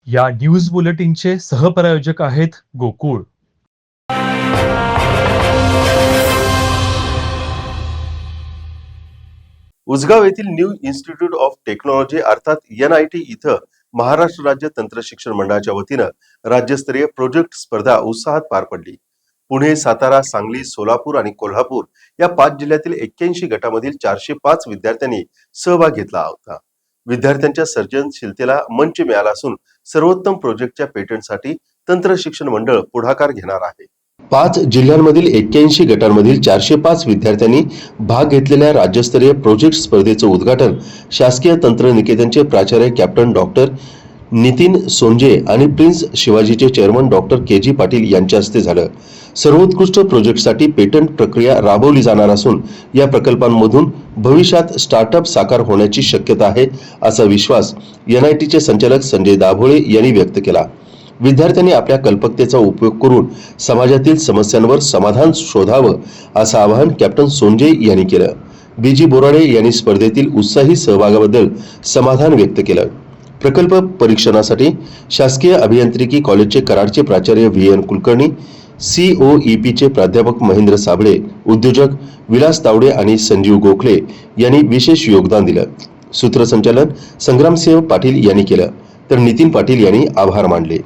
या न्यूज बुलेटिनचे सहप्रायोजक आहेत गोकुळ. उसगाव येथील न्यू इन्स्टिट्यूट ऑफ टेक्नॉलॉजी अर्थात NIT इथं महाराष्ट्र राज्य तंत्र शिक्षण मंडळाच्या वतीनं राज्यस्तरीय प्रोजेक्ट स्पर्धा उत्साहात पार पडली. पुणे, सातारा, सांगली, सोलापूर आणि कोल्हापूर या 5 जिल्ह्यातील 81 गटामधील 405 विद्यार्थ्यांनी सहभाग घेतला होता. विद्यार्थ्यांच्या सर्जनशीलतेला मंच मिळाला असून सर्वोत्तम प्रोजेक्टच्या पेटंटसाठी तंत्र शिक्षण मंडळ पुढाकार घेणार आहे. 5 जिल्ह्यांमधील 81 गटांमधील 405 विद्यार्थ्यांनी भाग घेतलेल्या राज्यस्तरीय प्रोजेक्ट स्पर्धेचं उद्घाटन शासकीय तंत्र निकेतनचे प्राचार्य कॅप्टन डॉक्टर नितीन सोंजे आणि प्रिन्स शिवाजीचे चेअरमन डॉक्टर KG पाटील यांच्या हस्ते झालं. सर्वोत्कृष्ट प्रोजेक्टसाठी पेटंट प्रक्रिया राबवली जाणार असून या प्रकल्पांमधून भविष्यात स्टार्टअप साकार होण्याची शक्यता आहे असा विश्वास NITचे संचालक संजय दाभोळे यांनी व्यक्त केला. विद्यार्थ्यांनी आपल्या कल्पकतेचा उपयोग करून समाजातील समस्यांवर समाधान शोधावं असं आवाहन कॅप्टन सोंजे यांनी केलं. BG बोराडे यांनी स्पर्धेतील उत्साही सहभागाबद्दल समाधान व्यक्त केलं. प्रकल्प परीक्षणासाठी शासकीय अभियांत्रिकी कॉलेजचे कराडचे प्राचार्य VN कुलकर्णी, COEPचे प्राध्यापक महेंद्र साबळे, उद्योजक विलास तावडे आणि संजीव गोखले यांनी विशेष योगदान दिलं. सूत्रसंचालन संग्रामसिंह पाटील यांनी केलं तर नितीन पाटील यांनी आभार मानले.